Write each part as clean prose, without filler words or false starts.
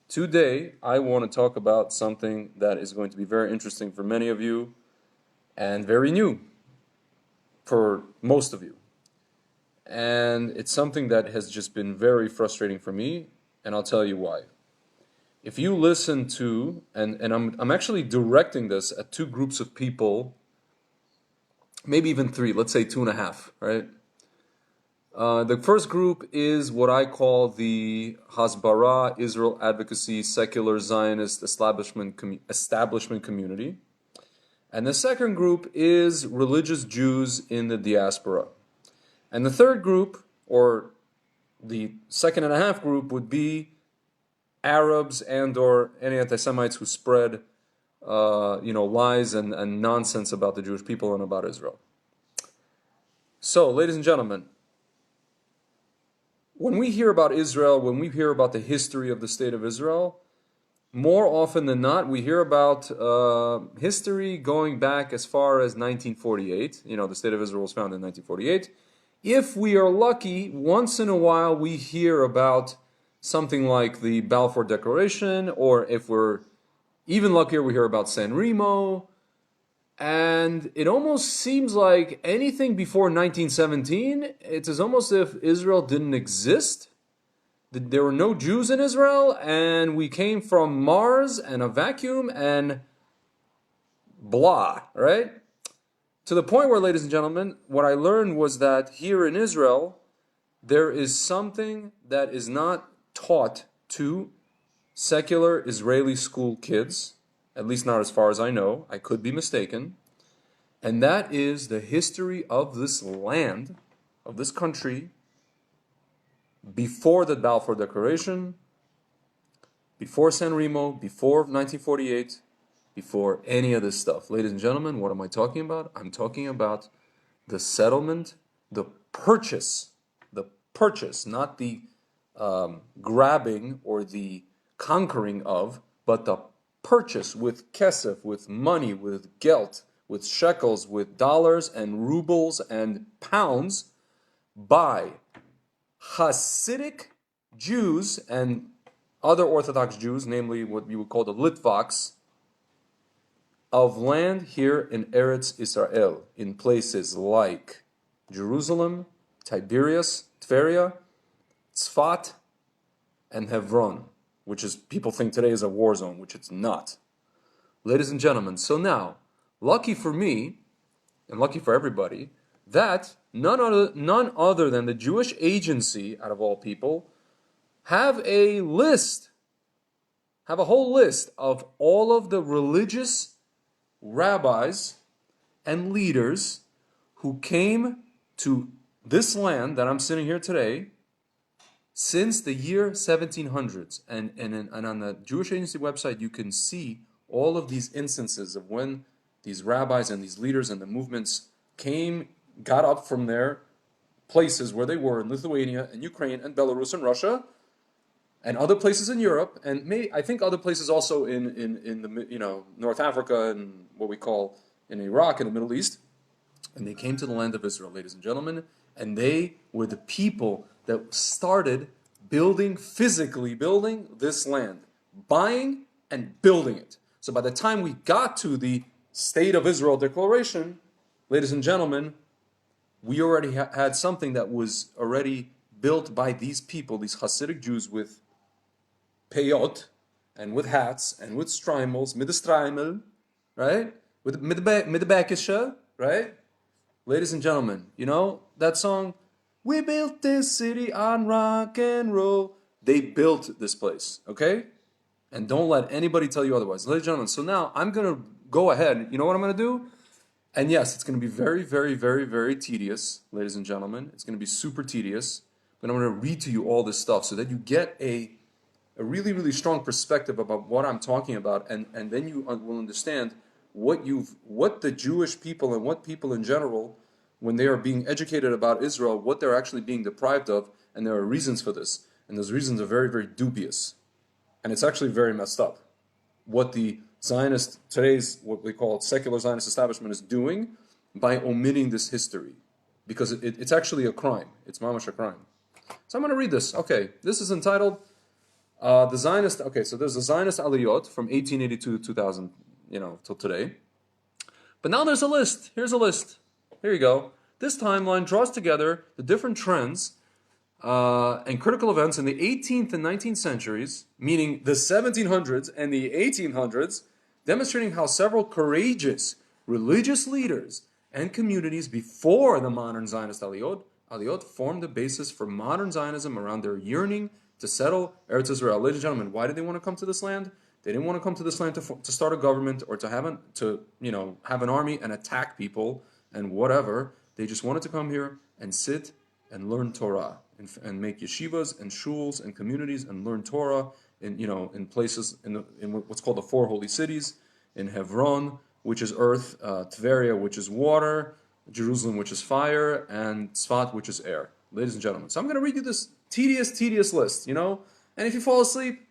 Today, I want to talk about something that is going to be very interesting for many of you and very new for most of you. And it's something that has just been very frustrating for me, and I'll tell you why. If you listen to, and I'm actually directing this at two groups of people, maybe even three, let's say 2.5, right? The first group is what I call the Hasbara, Israel Advocacy, Secular Zionist Establishment Community. And the second group is religious Jews in the diaspora. And the third group, or the 2.5 group, would be Arabs and or any anti-Semites who spread lies and nonsense about the Jewish people and about Israel. So, ladies and gentlemen, when we hear about Israel, when we hear about the history of the state of Israel, more often than not, we hear about history going back as far as 1948. The state of Israel was founded in 1948. If we are lucky, once in a while we hear about something like the Balfour Declaration, or if we're even luckier, we hear about San Remo. And it almost seems like anything before 1917, it's almost as if Israel didn't exist. There were no Jews in Israel, and we came from Mars and a vacuum and blah, right? To the point where, ladies and gentlemen, what I learned was that here in Israel, there is something that is not taught to secular Israeli school kids, at least not as far as I know. I could be mistaken. And that is the history of this land, of this country, before the Balfour Declaration, before San Remo, before 1948, before any of this stuff. Ladies and gentlemen, what am I talking about? I'm talking about the settlement, the purchase, not the grabbing or the conquering of, but the purchase with kesef, with money, with gelt, with shekels, with dollars and rubles and pounds by Hasidic Jews and other Orthodox Jews, namely what you would call the Litvaks, of land here in Eretz Israel, in places like Jerusalem, Tiberias, Tveria, Tzfat, and Heffron, which is, people think today is a war zone, which it's not. Ladies and gentlemen, so now, lucky for me, and lucky for everybody, that none other than the Jewish Agency, out of all people, have a whole list of all of the religious rabbis and leaders who came to this land that I'm sitting here today since the year 1700s. And on the Jewish Agency website, you can see all of these instances of when these rabbis and these leaders and the movements got up from their places where they were in Lithuania and Ukraine and Belarus and Russia and other places in Europe, and I think other places also in the North Africa and what we call in Iraq and the Middle East. And they came to the land of Israel, ladies and gentlemen, and they were the people that started physically building this land, buying and building it. So by the time we got to the State of Israel Declaration, ladies and gentlemen, we already had something that was already built by these people, these Hasidic Jews, with peyot, and with hats, and with streimels, mit streimel, right? With the bekisha, right? Ladies and gentlemen, you know that song, "We built this city on rock and roll." They built this place, okay? And don't let anybody tell you otherwise. Ladies and gentlemen, so now I'm going to go ahead. You know what I'm going to do? And yes, it's going to be very, very, very, very tedious, ladies and gentlemen. It's going to be super tedious. But I'm going to read to you all this stuff so that you get a really, really strong perspective about what I'm talking about. And then you will understand what the Jewish people and what people in general, when they are being educated about Israel, what they're actually being deprived of. And there are reasons for this. And those reasons are very, very dubious. And it's actually very messed up. What the Zionist, today's, what we call secular Zionist establishment is doing by omitting this history. Because it's actually a crime. It's mamash a crime. So I'm going to read this. Okay, this is entitled The Zionist, okay, so there's the Zionist Aliyot from 1882 to 2000, till today. But now there's a list. Here's a list. Here you go. This timeline draws together the different trends and critical events in the 18th and 19th centuries, meaning the 1700s and the 1800s, demonstrating how several courageous religious leaders and communities before the modern Zionist Aliyot formed the basis for modern Zionism around their yearning to settle Eretz Israel. Ladies and gentlemen, why did they want to come to this land? They didn't want to come to this land to start a government or to have an army and attack people and whatever. They just wanted to come here and sit and learn Torah and make yeshivas and shuls and communities and learn Torah in places in what's called the four holy cities, in Heffron, which is earth, Tveria, which is water, Jerusalem, which is fire, and Tzfat, which is air. Ladies and gentlemen, so I'm going to read you this tedious list, and if you fall asleep,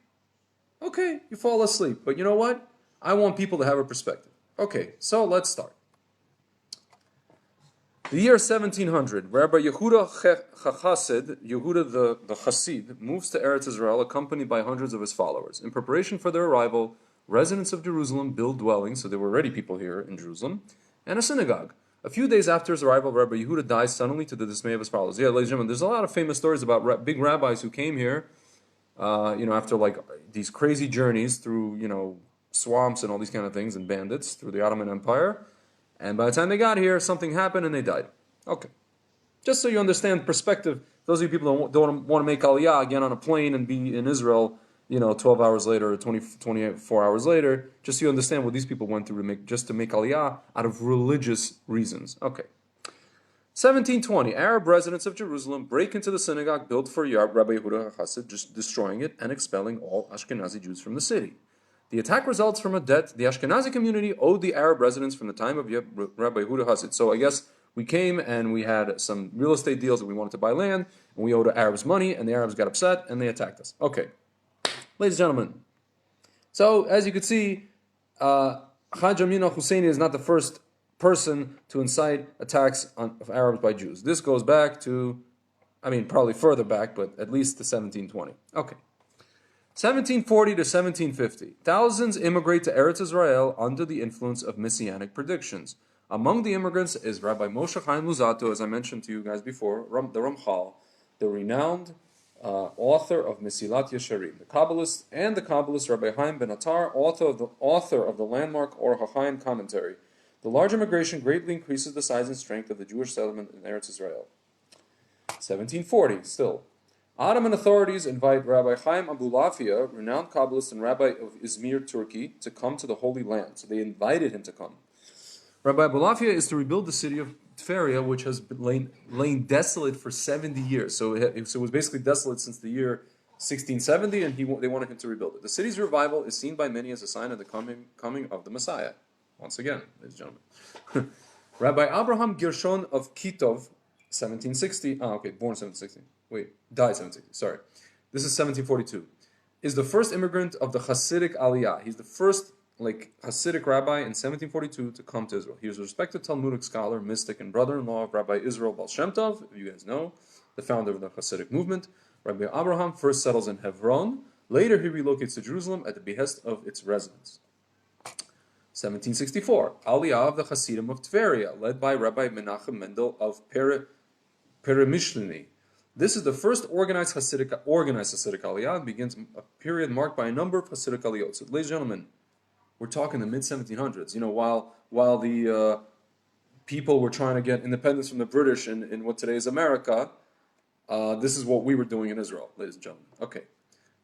okay, you fall asleep. But you know what? I want people to have a perspective. Okay, so let's start. The year 1700, Rabbi Yehuda Chassid, Yehuda the Chassid, moves to Eretz Israel accompanied by hundreds of his followers. In preparation for their arrival, residents of Jerusalem build dwellings, so there were already people here in Jerusalem, and a synagogue. A few days after his arrival, Rabbi Yehuda dies suddenly to the dismay of his followers. Yeah, ladies and gentlemen, there's a lot of famous stories about big rabbis who came here, after like these crazy journeys through, swamps and all these kind of things and bandits through the Ottoman Empire. And by the time they got here, something happened and they died. Okay. Just so you understand perspective, those of you people who don't want to make Aliyah, get on a plane and be in Israel, 12 hours later or 24 hours later, just so you understand what these people went through to make Aliyah out of religious reasons. Okay. 1720, Arab residents of Jerusalem break into the synagogue built for Rabbi Yehuda HaChassid, just destroying it and expelling all Ashkenazi Jews from the city. The attack results from a debt the Ashkenazi community owed the Arab residents from the time of Rabbi Yehuda HaChassid. So I guess we came and we had some real estate deals that we wanted to buy land, and we owed the Arabs money, and the Arabs got upset, and they attacked us. Okay. Ladies and gentlemen, so as you can see, Hajj Amin al-Husseini is not the first person to incite attacks of Arabs by Jews. This goes back to, probably further back, but at least to 1720. Okay. 1740 to 1750. Thousands immigrate to Eretz Israel under the influence of messianic predictions. Among the immigrants is Rabbi Moshe Chaim Luzzatto, as I mentioned to you guys before, the Ramchal, the renowned author of Mesilat Yesharim, the Kabbalist Rabbi Chaim Ben Attar, author of the landmark Or HaChaim commentary. The large immigration greatly increases the size and strength of the Jewish settlement in Eretz Israel. 1740, still. Ottoman authorities invite Rabbi Chaim Abulafia, renowned Kabbalist and Rabbi of Izmir, Turkey, to come to the Holy Land. So they invited him to come. Rabbi Abulafia is to rebuild the city of Tveria, which has been lain desolate for 70 years. So it was basically desolate since the year 1670, and they wanted him to rebuild it. The city's revival is seen by many as a sign of the coming of the Messiah. Once again, ladies and gentlemen. Rabbi Abraham Gershon of Kitov, 1760, born 1760. Died 1760, sorry. This is 1742. Is the first immigrant of the Hasidic Aliyah. He's the first Hasidic rabbi in 1742 to come to Israel. He was a respected Talmudic scholar, mystic, and brother-in-law of Rabbi Israel Baal Shem Tov, if you guys know, the founder of the Hasidic movement. Rabbi Abraham first settles in Heffron. Later he relocates to Jerusalem at the behest of its residents. 1764, Aliyah of the Hasidim of Tveria, led by Rabbi Menachem Mendel of Peremyshlini. This is the first organized Hasidic Aliyah and begins a period marked by a number of Hasidic Aliyot. So, ladies and gentlemen, we're talking the mid-1700s. While the people were trying to get independence from the British in what today is America, this is what we were doing in Israel, ladies and gentlemen. Okay.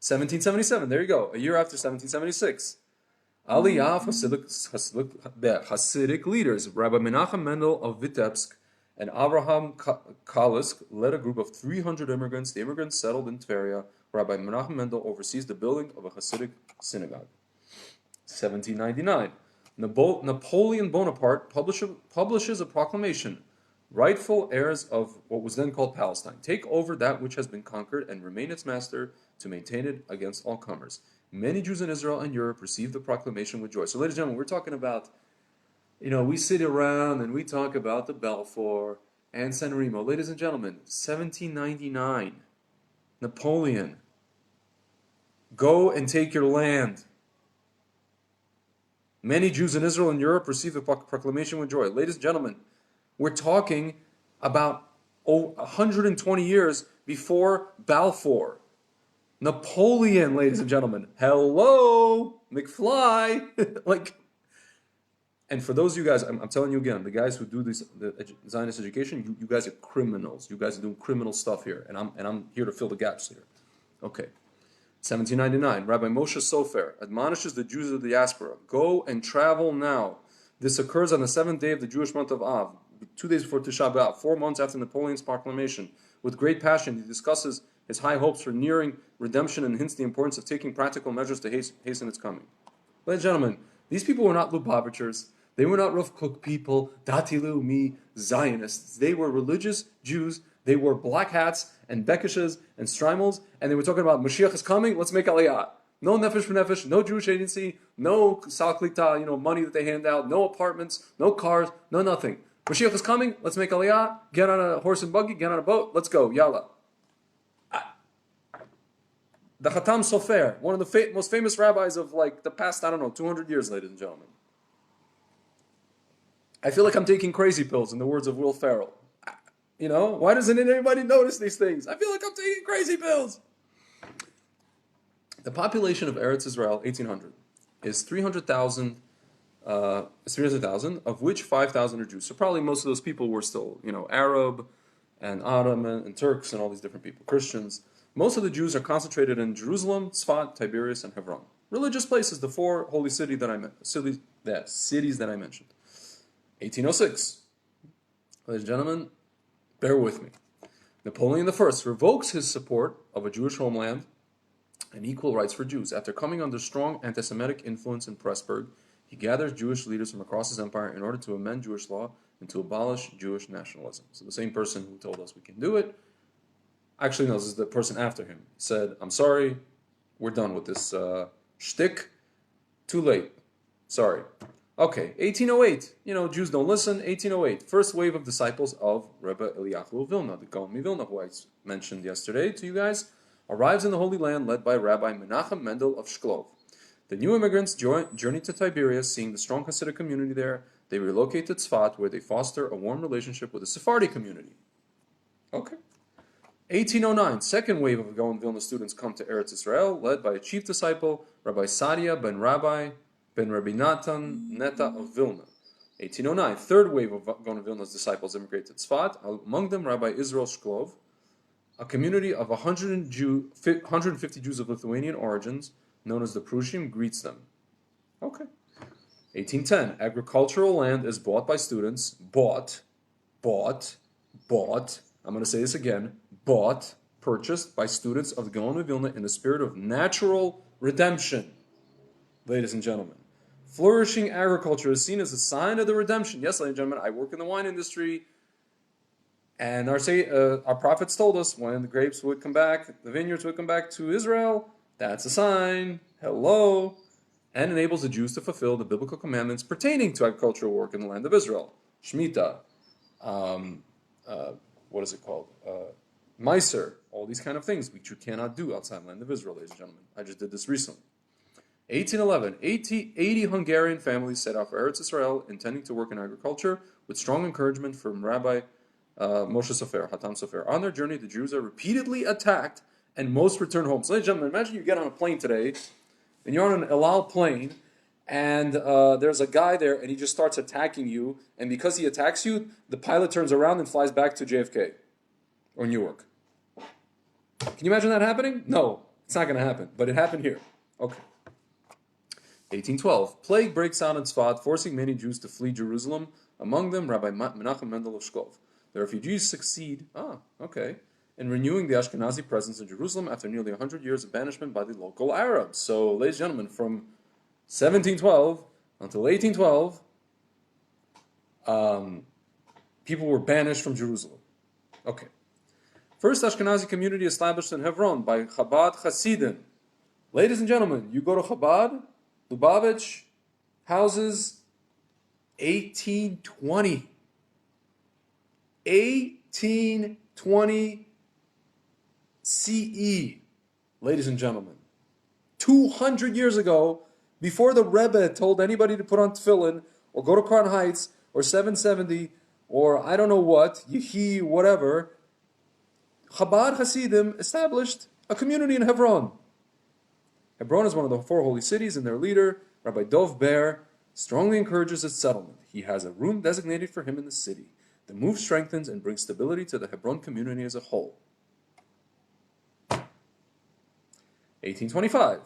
1777, there you go. A year after 1776. Aliyah of Hasidic leaders, Rabbi Menachem Mendel of Vitebsk and Avraham Kalisk led a group of 300 immigrants. The immigrants settled in Tveria. Rabbi Menachem Mendel oversees the building of a Hasidic synagogue. 1799, Napoleon Bonaparte publishes a proclamation. Rightful heirs of what was then called Palestine, take over that which has been conquered and remain its master to maintain it against all comers. Many Jews in Israel and Europe received the proclamation with joy. So, ladies and gentlemen, we're talking about, we sit around and we talk about the Balfour and San Remo. Ladies and gentlemen, 1799, Napoleon Go and take your land. Many Jews in Israel and Europe received the proclamation with joy. Ladies and gentlemen, we're talking about 120 years before Balfour. Napoleon, ladies and gentlemen. Hello, McFly. And for those of you guys, I'm telling you again, the guys who do the Zionist education, you guys are criminals. You guys are doing criminal stuff here, and I'm here to fill the gaps here. Okay. 1799, Rabbi Moshe Sofer admonishes the Jews of the diaspora, go and travel now. This occurs on the 7th day of the Jewish month of Av, 2 days before Tisha B'Av, 4 months after Napoleon's proclamation. With great passion, he discusses his high hopes for nearing redemption and hints the importance of taking practical measures to hasten its coming. Ladies and gentlemen, these people were not Lubavitchers. They were not Rav Kook people, Dati Leumi, Zionists. They were religious Jews. They wore black hats and bekishes and streimels, and they were talking about Mashiach is coming, let's make aliyah. No nefesh b'nefesh, no Jewish agency, no sal klita, money that they hand out, no apartments, no cars, no nothing. Mashiach is coming, let's make aliyah, get on a horse and buggy, get on a boat, let's go, yalla. The Khatam Sofer, one of the most famous rabbis of the past, 200 years, ladies and gentlemen. I feel like I'm taking crazy pills, in the words of Will Ferrell. Why doesn't anybody notice these things? I feel like I'm taking crazy pills. The population of Eretz Israel, 1800, is 300,000, of which 5,000 are Jews. So probably most of those people were still, Arab and Ottoman and Turks and all these different people, Christians. Most of the Jews are concentrated in Jerusalem, Tzfat, Tiberias, and Heffron. Religious places, the 4 holy cities that I mentioned. 1806. Ladies and gentlemen, bear with me. Napoleon I revokes his support of a Jewish homeland and equal rights for Jews. After coming under strong anti-Semitic influence in Pressburg, he gathers Jewish leaders from across his empire in order to amend Jewish law and to abolish Jewish nationalism. So the same person who told us we can do it, actually no, this is the person after him, said, I'm sorry, we're done with this shtick, too late, sorry. Okay, 1808, Jews don't listen, 1808, first wave of disciples of Rebbe Eliyahu of Vilna, the Gaon Vilna, who I mentioned yesterday to you guys, arrives in the Holy Land led by Rabbi Menachem Mendel of Shklov. The new immigrants journey to Tiberias, seeing the strong Hasidic community there. They relocate to Tzfat, where they foster a warm relationship with the Sephardi community. Okay. 1809, second wave of Gaon Vilna students come to Eretz Israel, led by a chief disciple, Rabbi Sadia ben Rabbi Natan Neta of Vilna. 1809, third wave of Gaon Vilna's disciples immigrate to Tzfat, among them Rabbi Israel Shklov. A community of 150 Jews of Lithuanian origins, known as the Prushim, greets them. Okay. 1810, agricultural land is bought by students, bought, I'm going to say this again, purchased by students of the Gaon of Vilna in the spirit of natural redemption. Ladies and gentlemen, flourishing agriculture is seen as a sign of the redemption. Yes, ladies and gentlemen, I work in the wine industry, and our prophets told us when the grapes would come back, the vineyards would come back to Israel, that's a sign, hello, and enables the Jews to fulfill the biblical commandments pertaining to agricultural work in the land of Israel. Shemitah, what is it called? Meiser, all these kind of things which you cannot do outside the land of Israel, ladies and gentlemen. I just did this recently. 1811, 80 Hungarian families set out for Eretz Israel, intending to work in agriculture, with strong encouragement from Rabbi Moshe Sofer, Hatam Sofer. On their journey, the Jews are repeatedly attacked, and most return home. So, ladies and gentlemen, imagine you get on a plane today, and you're on an El Al plane, and there's a guy there, and he just starts attacking you, and because he attacks you, the pilot turns around and flies back to JFK, or Newark. Can you imagine that happening? No, it's not going to happen, but it happened here. Okay. 1812, plague breaks out in Tzfat, forcing many Jews to flee Jerusalem, among them Rabbi Menachem Mendel of Shklov. The refugees succeed, in renewing the Ashkenazi presence in Jerusalem after nearly 100 years of banishment by the local Arabs. So, ladies and gentlemen, from 1712 until 1812, people were banished from Jerusalem. Okay. First Ashkenazi community established in Heffron by Chabad Hasidim. Ladies and gentlemen, you go to Chabad, Lubavitch, houses, 1820. 1820 CE, ladies and gentlemen. 200 years ago, before the Rebbe told anybody to put on tefillin, or go to Crown Heights, or 770, or I don't know what, Yehi, whatever, Chabad Hasidim established a community in Heffron. Hebron is one of the 4 holy cities, and their leader, Rabbi Dov Ber, strongly encourages its settlement. He has a room designated for him in the city. The move strengthens and brings stability to the Hebron community as a whole. 1825.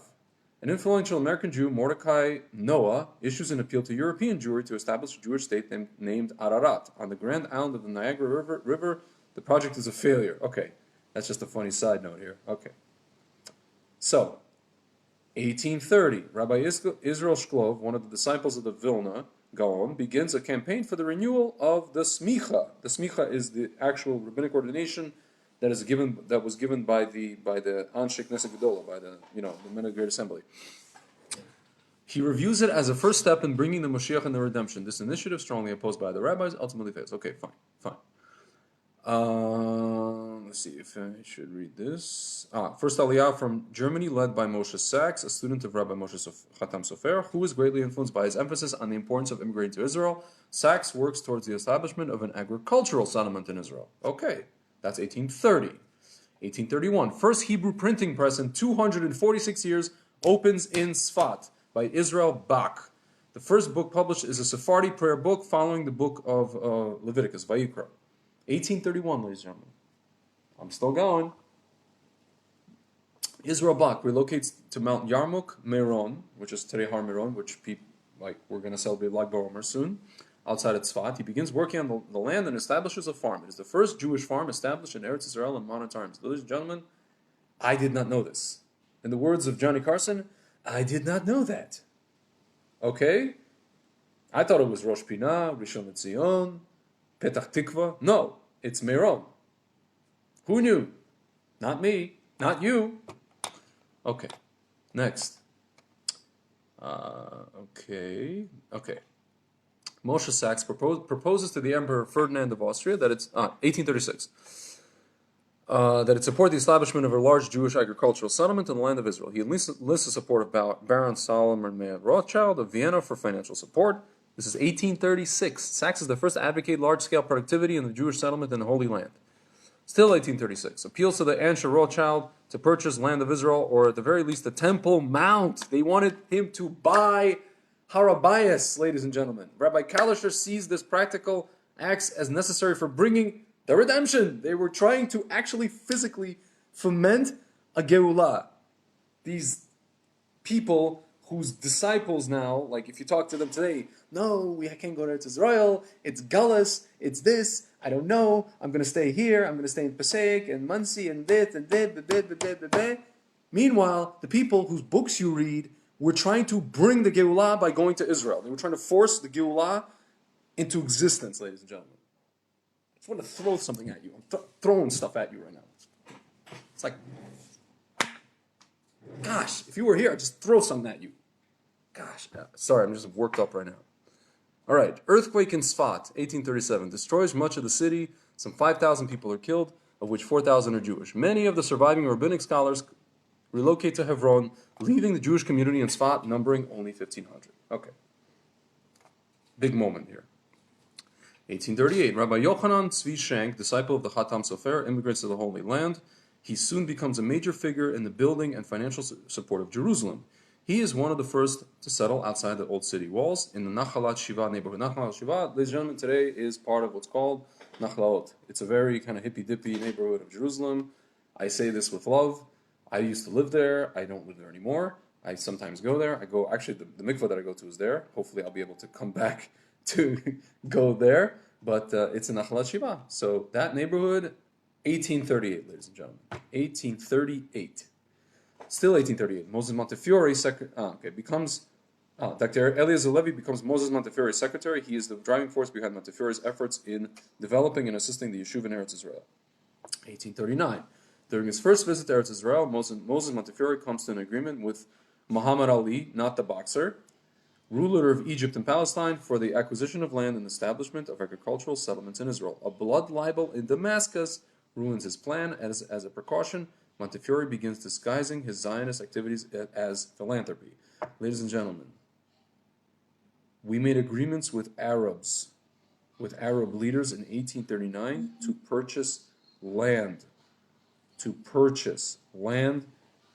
An influential American Jew, Mordecai Noah, issues an appeal to European Jewry to establish a Jewish state named Ararat. On the Grand Island of the Niagara River, the project is a failure. Okay, that's just a funny side note here. Okay. So, 1830, Rabbi Israel Shklov, one of the disciples of the Vilna Gaon, begins a campaign for the renewal of the smicha. The smicha is the actual rabbinic ordination that was given by the Anshe Knesset Gedolah, by the men of the Great Assembly. He reviews it as a first step in bringing the Moshiach and the redemption. This initiative, strongly opposed by the rabbis, ultimately fails. Okay, fine. Let's see if I should read this. First Aliyah from Germany, led by Moshe Sachs, a student of Rabbi Moshe Chatam Sofer, who was greatly influenced by his emphasis on the importance of immigrating to Israel. Sachs works towards the establishment of an agricultural settlement in Israel. Okay, that's 1830. 1831, first Hebrew printing press in 246 years opens in Sfat by Israel Bach. The first book published is a Sephardi prayer book following the book of Leviticus, Vayikra. 1831, ladies and gentlemen. I'm still going. Israel Bach relocates to Mount Yarmuk, Meron, which is today Har Meron, which we're going to celebrate Lag BaOmer soon, outside of Tzfat. He begins working on the land and establishes a farm. It is the first Jewish farm established in Eretz Israel in modern times. Ladies and gentlemen, I did not know this. In the words of Johnny Carson, I did not know that. Okay? I thought it was Rosh Pinah, Rishon LeZion, Petach Tikva. No, it's Meron. Who knew? Not me. Not you. Okay. Next. Okay. Moshe Sachs proposes to the Emperor Ferdinand of Austria that it's 1836 that it support the establishment of a large Jewish agricultural settlement in the land of Israel. He enlists the support of Baron Solomon Meyer Rothschild of Vienna for financial support. This is 1836. Sachs is the first to advocate large-scale productivity in the Jewish settlement in the Holy Land. Still 1836. Appeals to the Anshe Rothschild to purchase land of Israel, or at the very least the Temple Mount. They wanted him to buy Harabayas, ladies and gentlemen. Rabbi Kalischer sees this practical acts as necessary for bringing the redemption. They were trying to actually physically foment a Geulah. These people whose disciples now, like if you talk to them today, no, I can't go to Israel, it's Gullus, it's this, I don't know, I'm going to stay here, I'm going to stay in Passaic and Muncie and this and that. Meanwhile, the people whose books you read were trying to bring the Geulah by going to Israel. They were trying to force the Geulah into existence, ladies and gentlemen. I just want to throw something at you. I'm throwing stuff at you right now. It's like, gosh, if you were here, I'd just throw something at you. Gosh, sorry, I'm just worked up right now. All right, earthquake in Sfat, 1837, destroys much of the city. Some 5,000 people are killed, of which 4,000 are Jewish. Many of the surviving rabbinic scholars relocate to Heffron, leaving the Jewish community in Sfat numbering only 1,500. Okay. Big moment here. 1838, Rabbi Yochanan Tzvi Shank, disciple of the Chatam Sofer, immigrates to the Holy Land. He soon becomes a major figure in the building and financial support of Jerusalem. He is one of the first to settle outside the old city walls in the Nachalat Shiva neighborhood. Nachalat Shiva, ladies and gentlemen, today is part of what's called Nachlaot. It's a very kind of hippy-dippy neighborhood of Jerusalem. I say this with love. I used to live there. I don't live there anymore. I sometimes go there. Actually, the mikveh that I go to is there. Hopefully I'll be able to come back to go there. But it's in Nachalat Shiva. So that neighborhood, 1838, ladies and gentlemen. 1838. Still 1838. Moses Montefiore becomes Dr. Eliezer Levi becomes Moses Montefiore's secretary. He is the driving force behind Montefiore's efforts in developing and assisting the Yeshuv in Eretz Israel. 1839. During his first visit to Eretz Israel, Moses Montefiore comes to an agreement with Muhammad Ali, not the boxer, ruler of Egypt and Palestine, for the acquisition of land and establishment of agricultural settlements in Israel. A blood libel in Damascus ruins his plan. As a precaution, Montefiore begins disguising his Zionist activities as philanthropy. Ladies and gentlemen, we made agreements with Arab leaders in 1839 to purchase land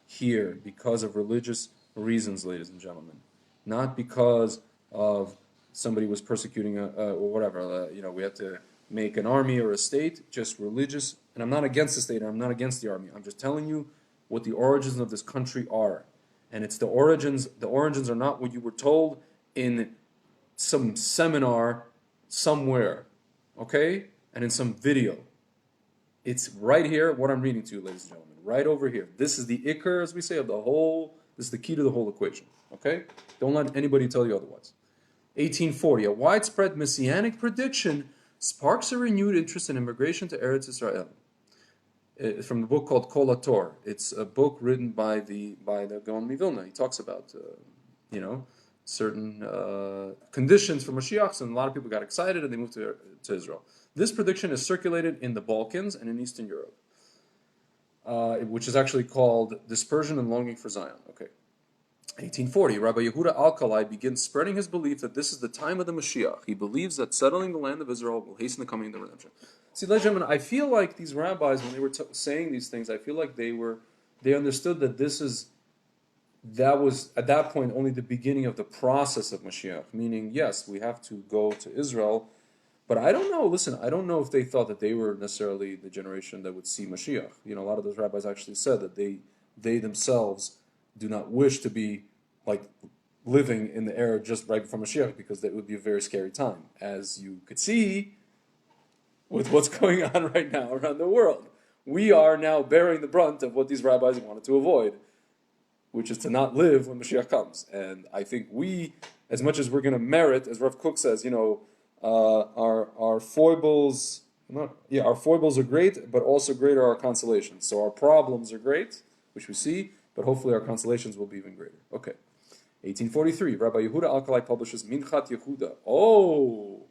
here because of religious reasons, ladies and gentlemen, not because of somebody was persecuting or whatever. We had to make an army or a state, just religious. And I'm not against the state, I'm not against the army. I'm just telling you what the origins of this country are. And it's the origins are not what you were told in some seminar somewhere, okay? And in some video. It's right here, what I'm reading to you, ladies and gentlemen, right over here. This is the ikar, as we say, of the whole, this is the key to the whole equation, okay? Don't let anybody tell you otherwise. 1840, a widespread messianic prediction sparks a renewed interest in immigration to Eretz Israel. From the book called Kol HaTor. It's a book written by the Gaon Mivilna. He talks about, certain conditions for Mashiach, and a lot of people got excited and they moved to Israel. This prediction is circulated in the Balkans and in Eastern Europe, which is actually called Dispersion and Longing for Zion. Okay. 1840, Rabbi Yehuda Alkalai begins spreading his belief that this is the time of the Mashiach. He believes that settling the land of Israel will hasten the coming of the redemption. See, ladies and gentlemen, I feel like these rabbis, when they were saying these things, I feel like they understood that that was at that point only the beginning of the process of Mashiach. Meaning, yes, we have to go to Israel, but I don't know. Listen, I don't know if they thought that they were necessarily the generation that would see Mashiach. A lot of those rabbis actually said that they themselves do not wish to be like living in the era just right before Mashiach, because that would be a very scary time, as you could see with what's going on right now around the world. We are now bearing the brunt of what these rabbis wanted to avoid, which is to not live when Mashiach comes. And I think we, as much as we're going to merit, as Rav Kook says, our foibles, our foibles are great, but also great are our consolations. So our problems are great, which we see, but hopefully our consolations will be even greater. Okay. 1843, Rabbi Yehuda Alkalai publishes Minchat Yehuda. Oh,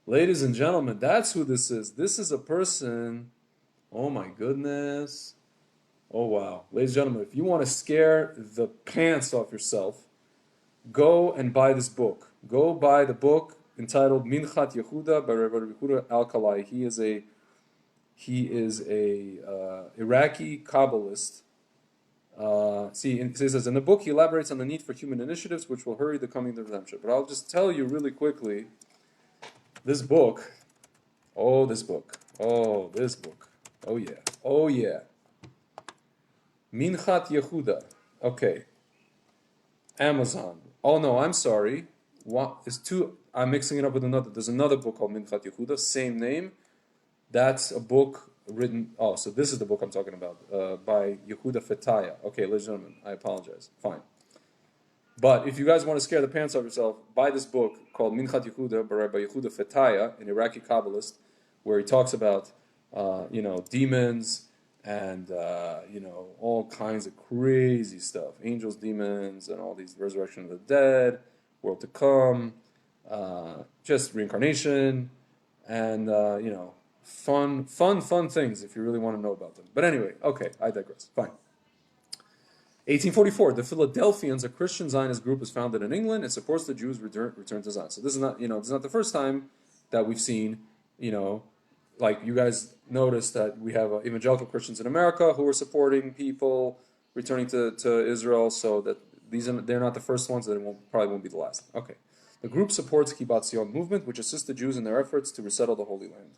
ladies and gentlemen, that's who this is. This is a person, oh my goodness. Oh wow. Ladies and gentlemen, if you want to scare the pants off yourself, go and buy this book. Go buy the book entitled Minchat Yehuda by Rabbi Yehuda Alkalai. He is a Iraqi Kabbalist. He says, in the book he elaborates on the need for human initiatives which will hurry the coming of the redemption. But I'll just tell you really quickly, this book, oh yeah. Minchat Yehuda. Okay. Amazon. Oh no, I'm sorry. I'm mixing it up with another. There's another book called Minchat Yehuda, same name. That's a book written. Oh, so this is the book I'm talking about, by Yehuda Fetaya. Okay, ladies and gentlemen, I apologize. Fine. But if you guys want to scare the pants off yourself, buy this book called Minchat Yehuda by Rabbi Yehuda Fetaya, an Iraqi Kabbalist, where he talks about, demons and, all kinds of crazy stuff. Angels, demons, and all these resurrection of the dead, world to come, just reincarnation, and, fun things if you really want to know about them. But anyway, okay, I digress. Fine. 1844, the Philadelphians, a Christian Zionist group, is founded in England and supports the Jews' return to Zion. So this is not the first time that we've seen, like you guys noticed that we have evangelical Christians in America who are supporting people returning to Israel. So that they're not the first ones, and probably won't be the last. Okay, the group supports Kibbutz Zion movement, which assists the Jews in their efforts to resettle the Holy Land.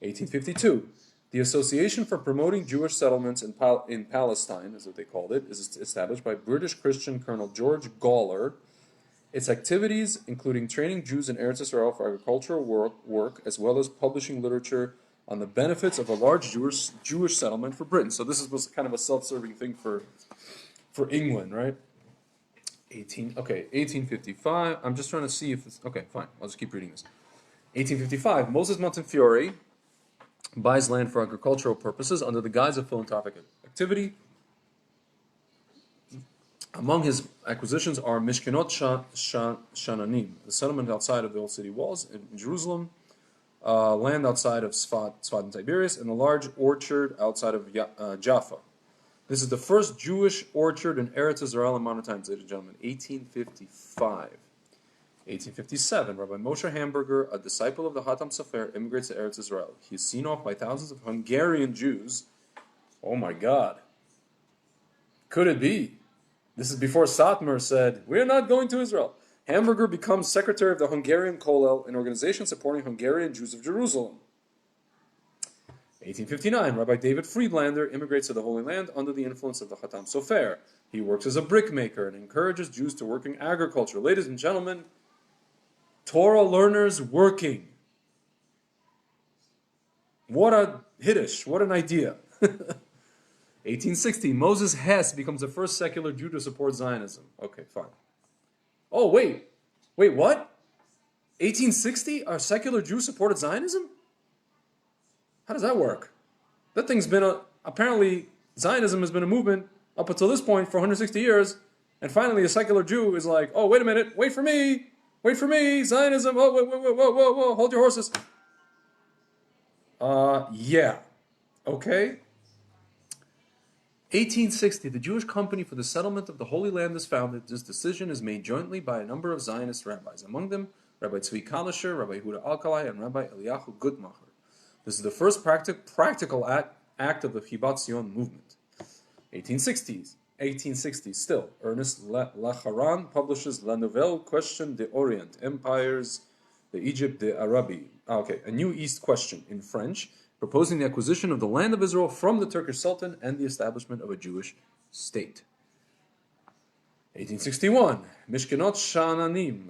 1852, the Association for Promoting Jewish Settlements in Palestine, is what they called it, is established by British Christian Colonel George Gawler. Its activities, including training Jews in Eretz Israel for agricultural work, as well as publishing literature on the benefits of a large Jewish settlement for Britain. So this was kind of a self-serving thing for England, right? 1855. I'm just trying to see if it's... Okay, fine. I'll just keep reading this. 1855. Moses Montefiore buys land for agricultural purposes under the guise of philanthropic activity. Among his acquisitions are Mishkenot Shananim, the settlement outside of the old city walls in Jerusalem, land outside of Sfat and Tiberias, and a large orchard outside of Jaffa. This is the first Jewish orchard in Eretz Israel in modern times, ladies and gentlemen. 1855. 1857, Rabbi Moshe Hamburger, a disciple of the Hatam Sofer, immigrates to Eretz Israel. He is seen off by thousands of Hungarian Jews. Oh my God. Could it be? This is before Satmar said, we're not going to Israel. Hamburger becomes secretary of the Hungarian Kollel, an organization supporting Hungarian Jews of Jerusalem. 1859, Rabbi David Friedlander immigrates to the Holy Land under the influence of the Hatam Sofer. He works as a brickmaker and encourages Jews to work in agriculture. Ladies and gentlemen, Torah learners working. What a Hiddish, what an idea. 1860, Moses Hess becomes the first secular Jew to support Zionism. Okay, fine. Oh, wait, what? 1860, a secular Jew supported Zionism? How does that work? That thing's been apparently, Zionism has been a movement up until this point for 160 years, and finally a secular Jew is like, oh, wait a minute, wait for me, Zionism, oh, whoa, hold your horses. Yeah, okay. 1860, the Jewish Company for the Settlement of the Holy Land is founded. This decision is made jointly by a number of Zionist rabbis, among them Rabbi Tzvi Kalisher, Rabbi Yehuda Alkalai, and Rabbi Eliyahu Gutmacher. This is the first practical act of the Chibat Zion movement. 1860s still, Ernest Lacharan publishes La Nouvelle Question de Orient, Empires, the Egypt de Arabi. A New East Question in French, proposing the acquisition of the land of Israel from the Turkish Sultan and the establishment of a Jewish state. 1861, Mishkenot Sha'ananim,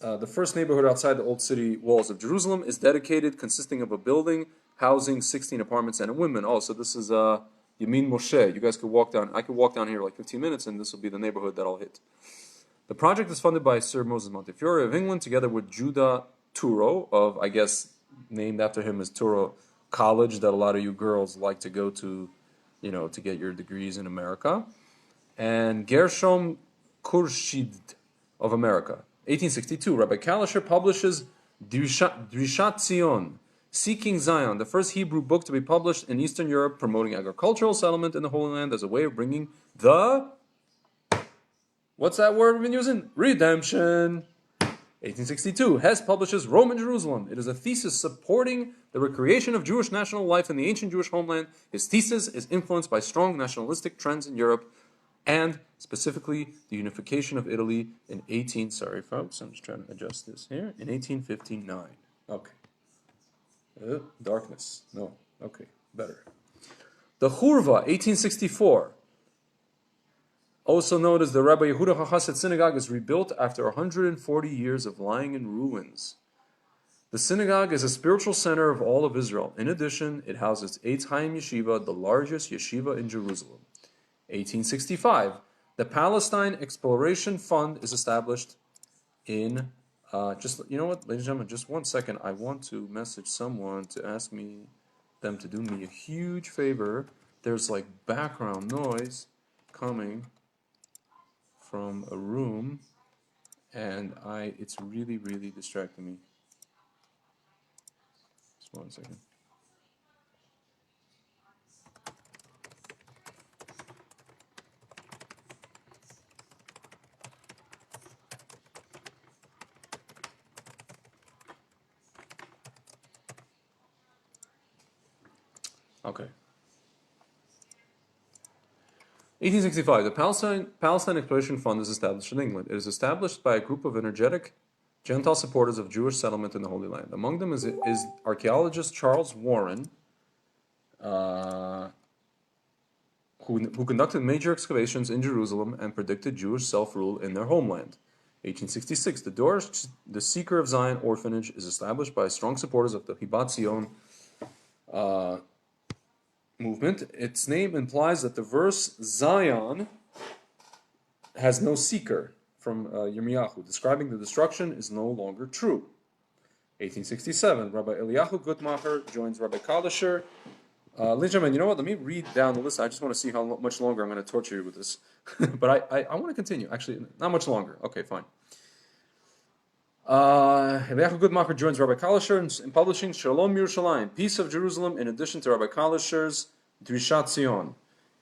the first neighborhood outside the old city walls of Jerusalem, is dedicated, consisting of a building housing 16 apartments and a women. Oh, so this is Yamin Moshe. You guys could walk down. I could walk down here like 15 minutes, and this will be the neighborhood that I'll hit. The project is funded by Sir Moses Montefiore of England, together with Judah Turo of, I guess, named after him as Turo College, that a lot of you girls like to go to, to get your degrees in America, and Gershom Khurshid of America. 1862, Rabbi Kalisher publishes Drishat Zion, Seeking Zion, the first Hebrew book to be published in Eastern Europe, promoting agricultural settlement in the Holy Land as a way of bringing the, what's that word we've been using? Redemption. 1862, Hess publishes Rome and Jerusalem. It is a thesis supporting the recreation of Jewish national life in the ancient Jewish homeland. His thesis is influenced by strong nationalistic trends in Europe, and specifically the unification of Italy in sorry folks, I'm just trying to adjust this here, in 1859. Okay. Darkness. No. Okay. Better. The Churva, 1864, also known as the Rabbi Yehuda HaChassid Synagogue, is rebuilt after 140 years of lying in ruins. The synagogue is a spiritual center of all of Israel. In addition, it houses Eitz Chaim Yeshiva, the largest yeshiva in Jerusalem. 1865, the Palestine Exploration Fund is established in, ladies and gentlemen, just 1 second. I want to message someone to ask them to do me a huge favor. There's like background noise coming from a room, and it's really, really distracting me. Just 1 second. Okay. 1865, the Palestine Exploration Fund is established in England. It is established by a group of energetic Gentile supporters of Jewish settlement in the Holy Land. Among them is archaeologist Charles Warren, who conducted major excavations in Jerusalem and predicted Jewish self-rule in their homeland. 1866, the Seeker of Zion Orphanage is established by strong supporters of the Chibat Zion movement. Its name implies that the verse Zion has no seeker from Yirmiyahu, describing the destruction, is no longer true. 1867, Rabbi Eliyahu Gutmacher joins Rabbi Kalisher. Ladies and gentlemen, you know what? Let me read down the list. I just want to see how much longer I'm going to torture you with this. But I want to continue. Actually, not much longer. Okay, fine. Eliyahu Goodmacher joins Rabbi Kalisher in publishing Shalom Yerushalayim, Peace of Jerusalem, in addition to Rabbi Kalisher's Drishat Zion,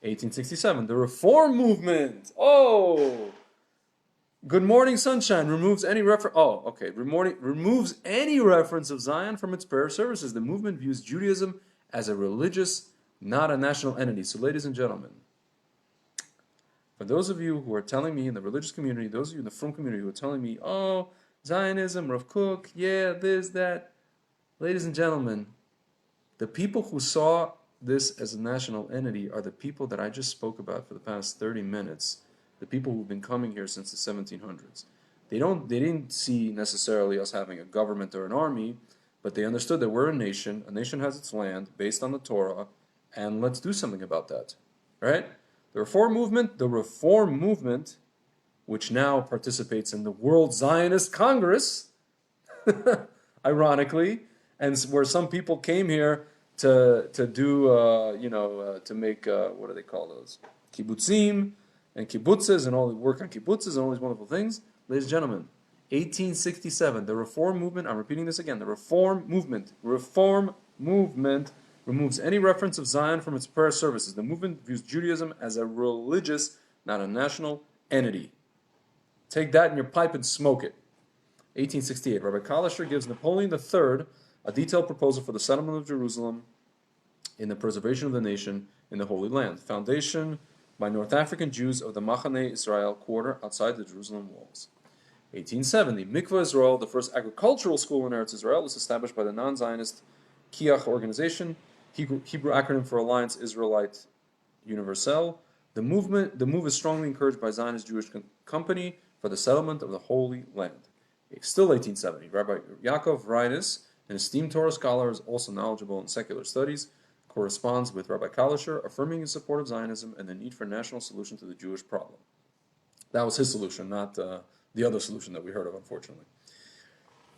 1867. The Reform Movement. Oh! Good Morning Sunshine removes any reference. Oh, okay. Removes any reference of Zion from its prayer services. The movement views Judaism as a religious, not a national entity. So, ladies and gentlemen, for those of you who are telling me in the religious community, those of you in the Frum community who are telling me, oh, Zionism, Rav Kook, yeah, this, that. Ladies and gentlemen, the people who saw this as a national entity are the people that I just spoke about for the past 30 minutes. The people who've been coming here since the 1700s. They didn't see necessarily us having a government or an army, but they understood that we're a nation. A nation has its land based on the Torah, and let's do something about that. Right? The Reform Movement, which now participates in the World Zionist Congress, ironically, and where some people came here to do to make what do they call those, kibbutzim and kibbutzes and all the work on kibbutzes and all these wonderful things. Ladies and gentlemen, 1867, the Reform Movement, I'm repeating this again, the Reform Movement removes any reference of Zion from its prayer services. The movement views Judaism as a religious, not a national entity. Take that in your pipe and smoke it. 1868, Rabbi Kalisher gives Napoleon III a detailed proposal for the settlement of Jerusalem in the preservation of the nation in the Holy Land. Foundation by North African Jews of the Machane Israel quarter outside the Jerusalem walls. 1870, Mikvah Israel, the first agricultural school in Eretz Israel, was established by the non-Zionist Kiach organization, Hebrew acronym for Alliance Israelite Universelle. The move is strongly encouraged by Zionist Jewish Company for the settlement of the Holy Land. Still 1870, Rabbi Yaakov Reines, an esteemed Torah scholar, is also knowledgeable in secular studies, corresponds with Rabbi Kalisher, affirming his support of Zionism and the need for a national solution to the Jewish problem. That was his solution, not the other solution that we heard of, unfortunately.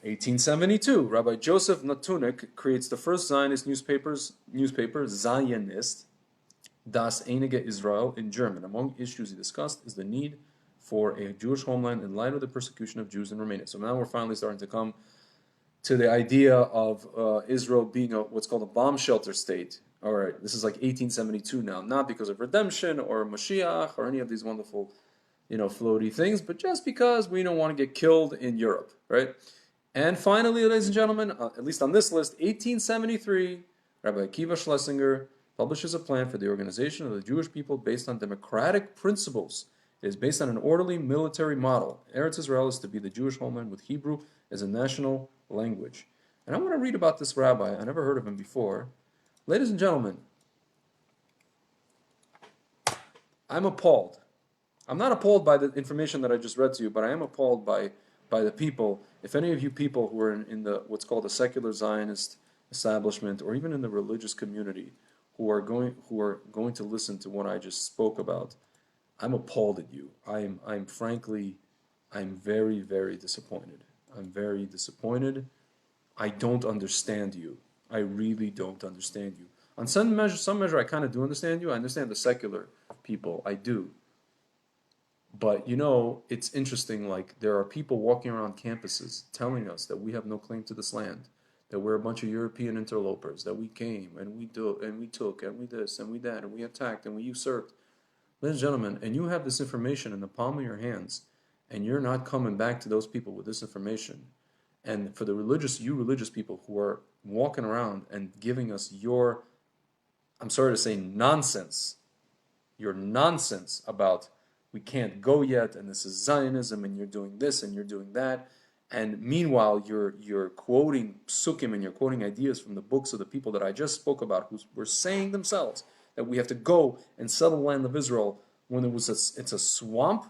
1872, Rabbi Joseph Natunik creates the first Zionist newspaper, Zionist, Das Einige Israel, in German. Among issues he discussed is the need for a Jewish homeland in light of the persecution of Jews in Romania. So now we're finally starting to come to the idea of Israel being what's called a bomb shelter state. All right, this is like 1872 now, not because of redemption or Mashiach or any of these wonderful, floaty things, but just because we don't want to get killed in Europe, right? And finally, ladies and gentlemen, at least on this list, 1873, Rabbi Akiva Schlesinger publishes a plan for the organization of the Jewish people based on democratic principles. It is based on an orderly military model. Eretz Israel is to be the Jewish homeland with Hebrew as a national language. And I want to read about this rabbi. I never heard of him before. Ladies and gentlemen, I'm appalled. I'm not appalled by the information that I just read to you, but I am appalled by the people. If any of you people who are in the what's called the secular Zionist establishment, or even in the religious community, who are going to listen to what I just spoke about, I'm appalled at you. I'm frankly very, very disappointed. I'm very disappointed. I don't understand you. I really don't understand you. On some measure, I kind of do understand you. I understand the secular people. I do. But, it's interesting, like, there are people walking around campuses telling us that we have no claim to this land, that we're a bunch of European interlopers, that we came, and we took, and we this, and we that, and we attacked, and we usurped. Ladies and gentlemen, and you have this information in the palm of your hands, and you're not coming back to those people with this information. And for the religious people who are walking around and giving us your, I'm sorry to say, nonsense, your nonsense about we can't go yet, and this is Zionism, and you're doing this, and you're doing that, and meanwhile you're quoting psukim and you're quoting ideas from the books of the people that I just spoke about, who were saying themselves that we have to go and settle the land of Israel when it's a swamp.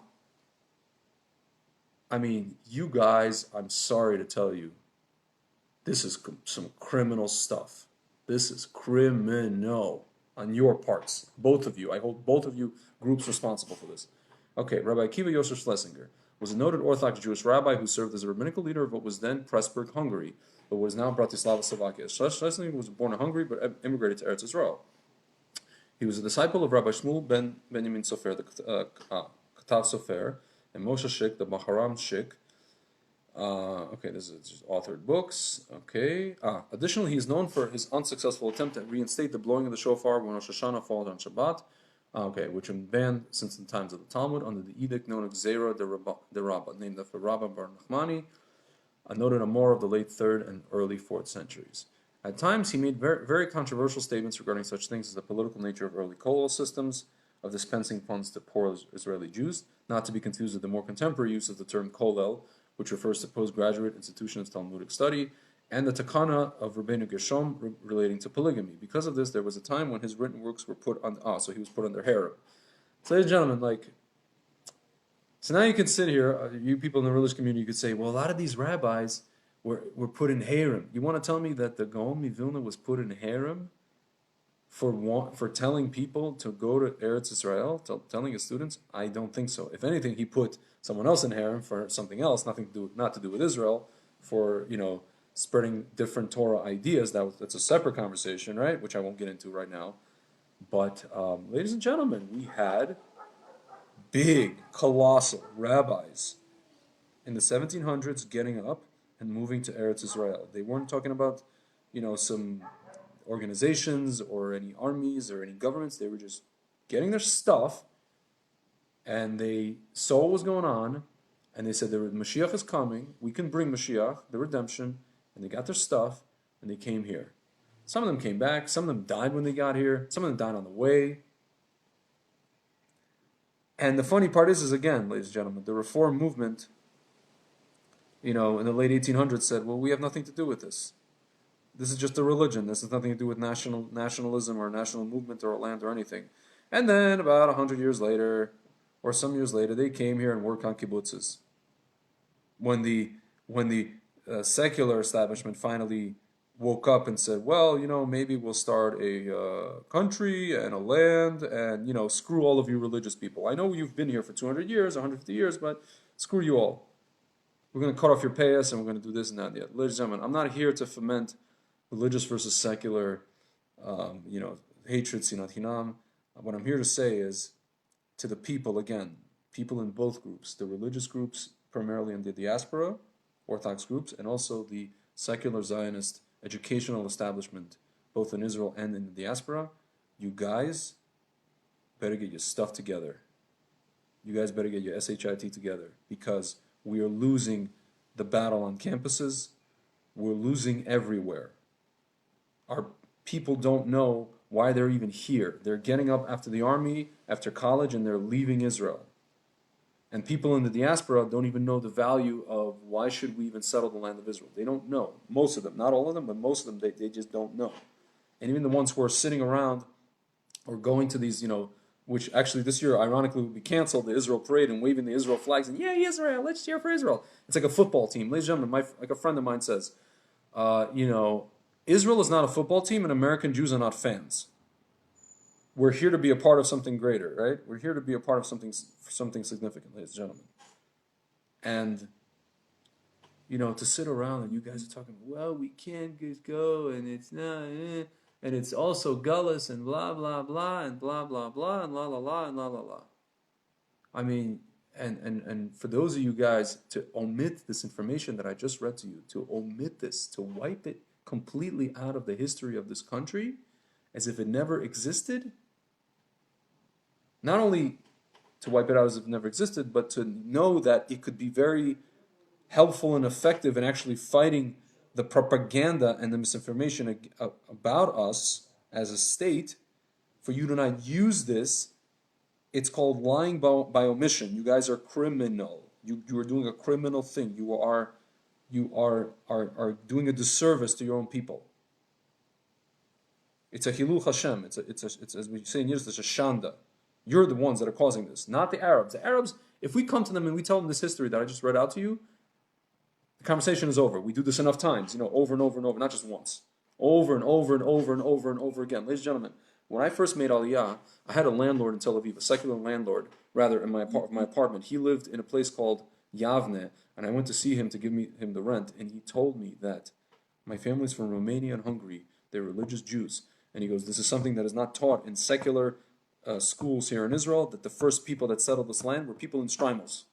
I mean, you guys, I'm sorry to tell you, this is some criminal stuff. This is criminal on your parts, both of you. I hold both of you groups responsible for this. Okay, Rabbi Akiva Yasser Schlesinger was a noted Orthodox Jewish rabbi who served as a rabbinical leader of what was then Pressburg, Hungary, but was now Bratislava, Slovakia. Schlesinger was born in Hungary but immigrated to Eretz Israel. He was a disciple of Rabbi Shmuel ben Benjamin Sofer, the Katav Sofer, and Moshe Schick, the Maharam Schick, Okay, this is just authored books. Okay. Additionally, he is known for his unsuccessful attempt to reinstate the blowing of the shofar when Rosh Hashanah falls on Shabbat. Okay, which had been banned since the times of the Talmud under the edict known as Zera de Rabba, named after Rabbi Bar Nachmani, a noted Amor of the late 3rd and early 4th centuries. At times, he made very, very controversial statements regarding such things as the political nature of early kollel systems, of dispensing funds to poor Israeli Jews, not to be confused with the more contemporary use of the term kollel, which refers to postgraduate institutions of Talmudic study, and the takana of Rabbeinu Gershom relating to polygamy. Because of this, there was a time when his written works were put on. So he was put under harem. So, ladies and gentlemen, so now you can sit here, you people in the religious community, you could say, well, a lot of these rabbis were put in harem. You want to tell me that the Gaon Mivilna was put in harem for telling people to go to Eretz Israel, telling his students? I don't think so. If anything, he put someone else in harem for something else, not to do with Israel, for spreading different Torah ideas. That's a separate conversation, right? Which I won't get into right now. But ladies and gentlemen, we had big, colossal rabbis in the 1700s getting up and moving to Eretz Israel. They weren't talking about, some organizations or any armies or any governments. They were just getting their stuff, and they saw what was going on, and they said, Mashiach is coming, we can bring Mashiach, the redemption, and they got their stuff, and they came here. Some of them came back, some of them died when they got here, some of them died on the way. And the funny part is again, ladies and gentlemen, the Reform movement, in the late 1800s said, well, we have nothing to do with this. This is just a religion. This has nothing to do with nationalism or national movement or land or anything. And then about 100 years later, or some years later, they came here and worked on kibbutzes. When the secular establishment finally woke up and said, well, maybe we'll start a country and a land and, screw all of you religious people. I know you've been here for 200 years, 150 years, but screw you all. We're going to cut off your payas and we're going to do this and that and the other. Ladies and gentlemen, I'm not here to foment religious versus secular, hatred, sinat hinam. What I'm here to say is to the people, again, people in both groups, the religious groups primarily in the diaspora, Orthodox groups, and also the secular Zionist educational establishment, both in Israel and in the diaspora, you guys better get your stuff together. You guys better get your SHIT together, because we are losing the battle on campuses. We're losing everywhere. Our people don't know why they're even here. They're getting up after the army, after college, and they're leaving Israel. And people in the diaspora don't even know the value of why should we even settle the land of Israel. They don't know. Most of them, not all of them, but most of them, they just don't know. And even the ones who are sitting around or going to these, which actually this year, ironically, will be canceled, the Israel parade, and waving the Israel flags, and yay, Israel, let's cheer for Israel. It's like a football team. Ladies and gentlemen, like a friend of mine says, Israel is not a football team, and American Jews are not fans. We're here to be a part of something greater, right? We're here to be a part of something significant, ladies and gentlemen. And, to sit around and you guys are talking, well, we can't just go, and it's not, and it's also gullus, and blah, blah, blah, and blah, blah, blah, and la, la, la, and la, la, la. I mean, and for those of you guys to omit this information that I just read to you, to omit this, to wipe it completely out of the history of this country, as if it never existed, not only to wipe it out as if it never existed, but to know that it could be very helpful and effective in actually fighting the propaganda and the misinformation about us as a state. For you to not use this, it's called lying by omission. You guys are criminal. You are doing a criminal thing. You are doing a disservice to your own people. It's a hilul Hashem. It's as we say in Yiddish, it's a shanda. You're the ones that are causing this, not the Arabs. The Arabs, if we come to them and we tell them this history that I just read out to you, the conversation is over. We do this enough times, over and over and over, not just once. Over and over and over and over and over again. Ladies and gentlemen, when I first made Aliyah, I had a landlord in Tel Aviv, a secular landlord, rather, in my apartment. He lived in a place called Yavne, and I went to see him to give him the rent, and he told me that my family's from Romania and Hungary. They're religious Jews. And he goes, this is something that is not taught in secular schools here in Israel, that the first people that settled this land were people in Strymals.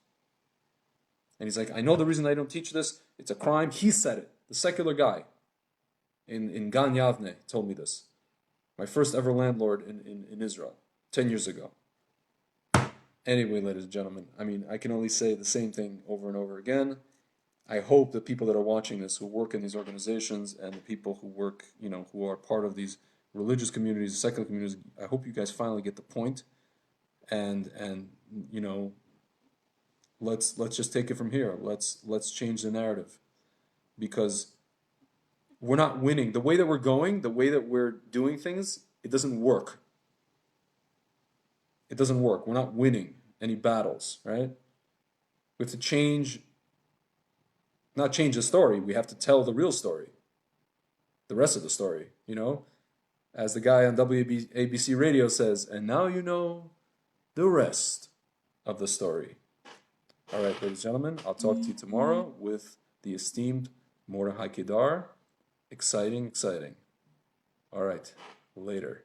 And he's like, I know the reason I don't teach this. It's a crime. He said it. The secular guy in Gan Yavne told me this. My first ever landlord in Israel, 10 years ago. Anyway, ladies and gentlemen, I mean, I can only say the same thing over and over again. I hope the people that are watching this, who work in these organizations, and the people who work, who are part of these religious communities, secular communities, I hope you guys finally get the point, and let's just take it from here. Let's change the narrative, because we're not winning. The way that we're going, the way that we're doing things, it doesn't work. It doesn't work. We're not winning any battles, right? We have to not change the story. We have to tell the real story, the rest of the story, As the guy on WABC radio says, and now you know the rest of the story. All right, ladies and gentlemen, I'll talk to you tomorrow with the esteemed Mordechai Kedar. Exciting, exciting. All right, later.